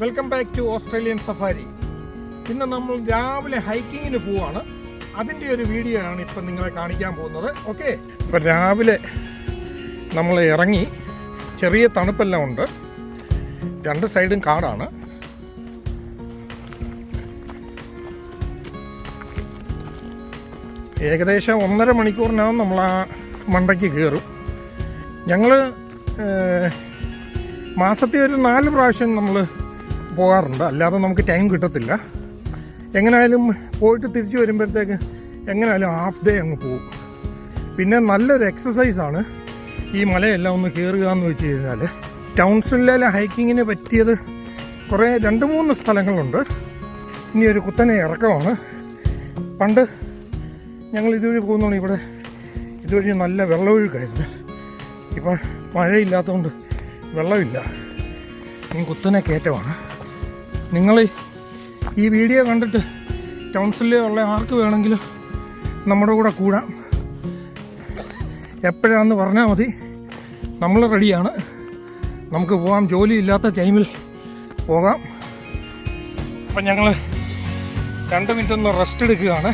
Welcome back to Australian safari. ഇന്ന് നമ്മൾ രാവിലെ ഹൈക്കിങ്ങിന് പോവാണ്. അതിൻ്റെ ഒരു വീഡിയോ ആണ് ഇപ്പം നിങ്ങളെ കാണിക്കാൻ പോകുന്നത്. ഓക്കെ, ഇപ്പം രാവിലെ നമ്മൾ ഇറങ്ങി. ചെറിയ തണുപ്പെല്ലാം ഉണ്ട്, രണ്ട് സൈഡും കാടാണ്. ഏകദേശം 1.5 മണിക്കൂറിനകം നമ്മൾ ആ മണ്ടയ്ക്ക് കയറും. ഞങ്ങൾ മാസത്തിൽ ഒരു 4 പ്രാവശ്യം നമ്മൾ പോകാറുണ്ട്, അല്ലാതെ നമുക്ക് ടൈം കിട്ടത്തില്ല. എങ്ങനെയായാലും പോയിട്ട് തിരിച്ചു വരുമ്പോഴത്തേക്ക് എങ്ങനെയായാലും ഹാഫ് ഡേ അങ്ങ് പോകും. പിന്നെ നല്ലൊരു എക്സസൈസാണ് ഈ മലയെല്ലാം ഒന്ന് കയറുക എന്ന് വെച്ച് കഴിഞ്ഞാൽ. ടൗൺസിലെ ഹൈക്കിങ്ങിന് പറ്റിയത് കുറേ 2-3 സ്ഥലങ്ങളുണ്ട്. ഇനി ഒരു കുത്തനെ ഇറക്കമാണ്. പണ്ട് ഞങ്ങൾ ഇതുവഴി പോകുന്നതാണ്. ഇവിടെ ഇതുവഴി നല്ല വെള്ളമൊഴുക്കായിരുന്നു. ഇപ്പം മഴയില്ലാത്തതുകൊണ്ട് വെള്ളമില്ല, ഇനി കുത്തനെ കയറ്റമാണ്. നിങ്ങൾ ഈ വീഡിയോ കണ്ടിട്ട് ടൗൺസിലുള്ള ആർക്ക് വേണമെങ്കിലും നമ്മുടെ കൂടെ കൂടാം. എപ്പോഴാണെന്ന് പറഞ്ഞാൽ മതി, നമ്മൾ റെഡിയാണ്. നമുക്ക് പോകാം, ജോലിയില്ലാത്ത ടൈമിൽ പോകാം. അപ്പം ഞങ്ങൾ 2 മിനിറ്റ് ഒന്ന് റെസ്റ്റ് എടുക്കുകയാണ്.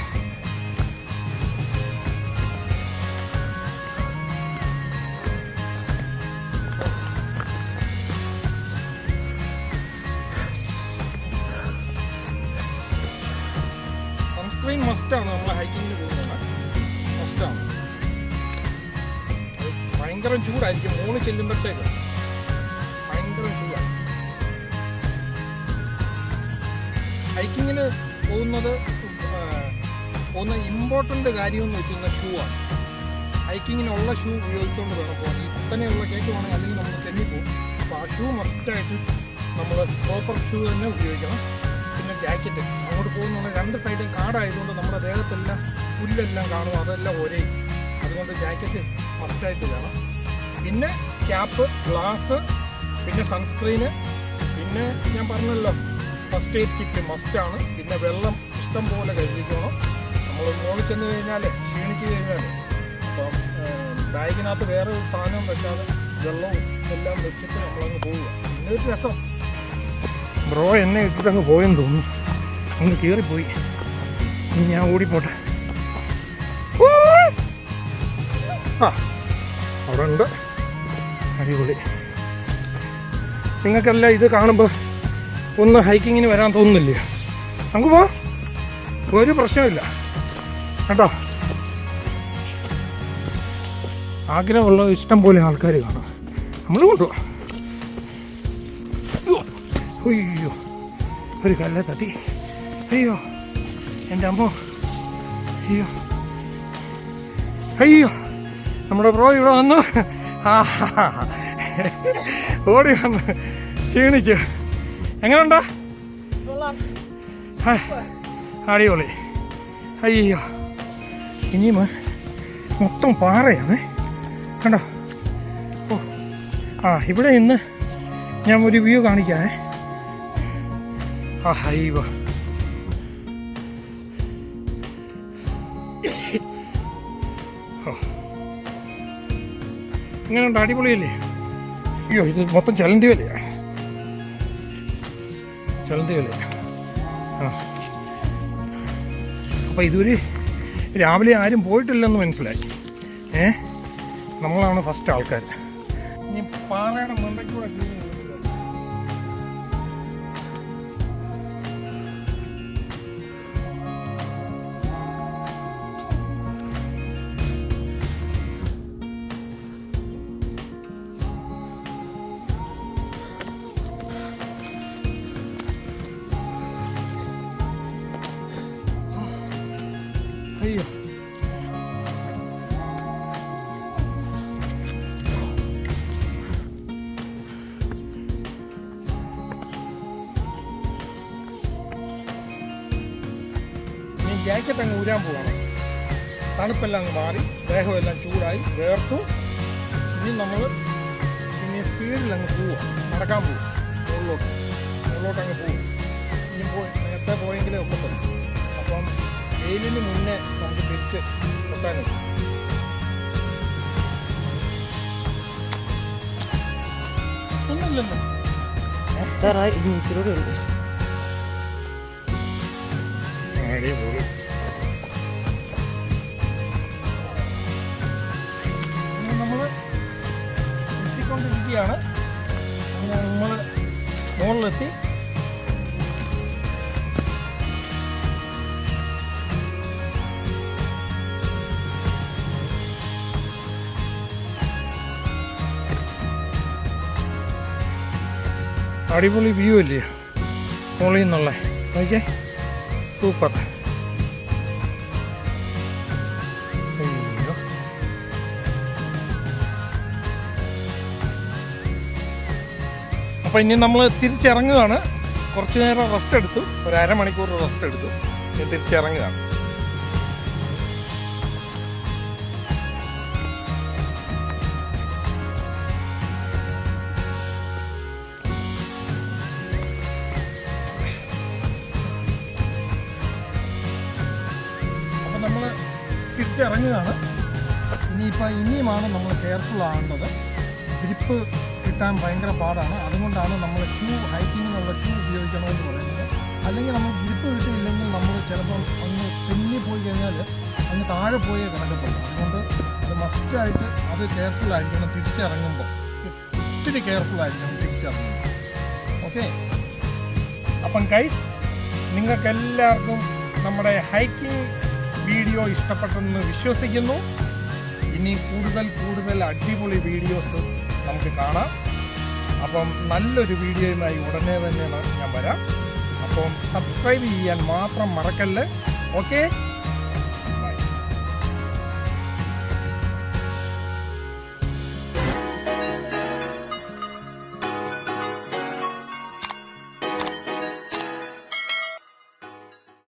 സൺസ്ക്രീൻ മസ്റ്റാണ് നമ്മൾ ഹൈക്കിങ്ങിന് പോകുന്നത്, മസ്റ്റാണ്. ഭയങ്കര ചൂടായിരിക്കും, 3 ചെല്ലുമ്പോഴത്തേക്ക് ഭയങ്കര ചൂടാണ്. ഹൈക്കിങ്ങിന് പോകുന്ന ഇമ്പോർട്ടൻ്റ് കാര്യമെന്ന് വെച്ചാൽ ഷൂ ആണ്. ഹൈക്കിങ്ങിനുള്ള ഷൂ ഉപയോഗിച്ചുകൊണ്ട് വേണം പോകാൻ. ഈ കുത്തനെയുള്ള കയറ്റുവാണെങ്കിൽ അല്ലെങ്കിൽ നമ്മൾ തെന്നിപ്പോകും. അപ്പോൾ ആ ഷൂ മസ്റ്റായിട്ട് നമ്മൾ പ്രോപ്പർ ഷൂ തന്നെ ഉപയോഗിക്കണം. പിന്നെ ജാക്കറ്റ്, അങ്ങോട്ട് പോകുന്ന 2 സൈഡും കാടായതുകൊണ്ട് നമ്മുടെ ദേഹത്തെല്ലാം പുല്ലെല്ലാം കാണും, അതെല്ലാം ഒരേയും. അതുകൊണ്ട് ജാക്കറ്റ് മസ്റ്റായിട്ട് വേണം. പിന്നെ ക്യാപ്പ്, ഗ്ലാസ്, പിന്നെ സൺസ്ക്രീന്, പിന്നെ ഞാൻ പറഞ്ഞല്ലോ ഫസ്റ്റ് എയ്ഡ് കിറ്റ് മസ്റ്റാണ്. പിന്നെ വെള്ളം ഇഷ്ടം പോലെ കരുതിക്കണം. നമ്മൾ മുകളിൽ ചെന്ന് കഴിഞ്ഞാൽ ക്ഷീണിച്ച് കഴിഞ്ഞാൽ അപ്പം ബാഗിനകത്ത് വേറെ ഒരു സാധനം വെക്കാതെ വെള്ളവും എല്ലാം വെച്ചിട്ട് നമ്മളങ്ങ് പോവുക. ഇന്നൊരു രസം. ബ്രോ എന്നെ ഇട്ടിട്ടങ്ങ് പോയെന്ന് തോന്നുന്നു, അങ്ങ് കയറിപ്പോയി. ഇനി ഞാൻ ഓടിപ്പോട്ടെ. ആ, അവിടെ ഉണ്ട്, അടിപൊളി. നിങ്ങൾക്കെല്ലാം ഇത് കാണുമ്പോൾ ഒന്ന് ഹൈക്കിങ്ങിന് വരാൻ തോന്നുന്നില്ലേ? നമുക്ക് പോവാം, ഒരു പ്രശ്നമില്ല കേട്ടോ. ആഗ്രഹമുള്ള ഇഷ്ടം പോലെ ആൾക്കാർ കാണാം, നമ്മൾ കൊണ്ടുപോവാം. അയ്യോ, ഒരു കല്ലെ തട്ടി. അയ്യോ എൻ്റെ അമ്മ, അയ്യോ അയ്യോ. നമ്മുടെ ബ്രോ ഇവിടെ വന്നു, ഓടി വന്ന് ക്ഷീണിച്ചു. എങ്ങനെയുണ്ടാ? അടിപൊളി. അയ്യോ, ഇനിയും മൊത്തം പാറയാണ് കണ്ടോ. ഓ ആ, ഇവിടെ ഇന്ന് ഞാൻ ഒരു വ്യൂ കാണിക്കാമേ. ആ ഹൈവ, ഇങ്ങനെയുണ്ട്, അടിപൊളിയല്ലേ? അയ്യോ, ഇത് മൊത്തം ചലന്തി വലയാണ്, ചലന്തി വലയാണ്. ആ, അപ്പം ഇതൊരു രാവിലെ ആരും പോയിട്ടില്ലെന്ന് മനസ്സിലായി. നമ്മളാണ് ഫസ്റ്റ് ആൾക്കാർ. ഇനി പാറയുടെ മണ്ടയ്ക്കൂടെ അയ്യോ. ഇനി ജാക്കറ്റ് അങ്ങ് ഊരാൻ പോവാണ്. തണുപ്പെല്ലാം അങ്ങ് മാറി, ദേഹമെല്ലാം ചൂടായി, വേർത്തു. ഇനി നമ്മൾ ഇനി സ്പീഡിൽ അങ്ങ് പോവുക, നടക്കാൻ പോവും, മുകളിലോട്ട് അങ്ങ് പോവും. ഇനി നേരത്തെ പോയെങ്കിലേ ഒക്കത്തുള്ളൂ. അപ്പം വെയിലിന് മുന്നേ നമുക്ക് തിരിച്ച് എത്താനും. ഒന്നുമില്ലല്ലോ, എത്താറായി, ഇനി ഇച്ചിരൂടെ ഉണ്ട്. നമ്മൾ എത്തിക്കൊണ്ടിരിക്കുകയാണ്. അങ്ങനെ നമ്മൾ മുകളിലെത്തി. അടിപൊളി വ്യൂ അല്ലേ മുകളിൽ നിന്നുള്ള, ഓക്കെ സൂപ്പർ. അപ്പോൾ ഇനി നമ്മൾ തിരിച്ചിറങ്ങുകയാണ്. കുറച്ച് നേരം റെസ്റ്റ് എടുത്തു, ഒരു അരമണിക്കൂർ റെസ്റ്റ് എടുത്തു, ഇനി തിരിച്ചിറങ്ങുകയാണ്. അപ്പോൾ നമ്മൾ തിരിച്ചിറങ്ങുകയാണ്. ഇനിയുമാണ് നമ്മൾ കെയർഫുൾ ആവേണ്ടത്. ഗ്രിപ്പ് കിട്ടാൻ ഭയങ്കര പാടാണ്. അതുകൊണ്ടാണ് നമ്മൾ ഹൈക്കിങ്ങിനുള്ള ഷൂ ഉപയോഗിക്കണമെന്ന് പറയുന്നത്. അല്ലെങ്കിൽ നമ്മൾ ഗ്രിപ്പ് കിട്ടിയില്ലെങ്കിൽ നമ്മൾ ചിലപ്പം അങ്ങ് തെന്നി പോയി കഴിഞ്ഞാൽ അങ്ങ് താഴെ പോയേ കിടക്കത്തുള്ളൂ. അതുകൊണ്ട് അത് മസ്റ്റായിട്ട് അത് കെയർഫുൾ ആയിരിക്കണം. തിരിച്ചിറങ്ങുമ്പോൾ ഒത്തിരി കെയർഫുൾ ആയിരിക്കണം തിരിച്ചിറങ്ങുമ്പോൾ. ഓക്കെ, അപ്പം ഗൈസ്, നിങ്ങൾക്കെല്ലാവർക്കും നമ്മുടെ ഹൈക്കിംഗ് വീഡിയോ ഇഷ്ടപ്പെട്ടെന്ന് വിശ്വസിക്കുന്നു. ഇനി കൂടുതൽ അടിപൊളി വീഡിയോസ് നമുക്ക് കാണാം. അപ്പം നല്ലൊരു വീഡിയോയുമായി ഉടനെ തന്നെ ഞാൻ വരാം. അപ്പം സബ്സ്ക്രൈബ് ചെയ്യാൻ മാത്രം മറക്കല്ലേ. ഓക്കെ.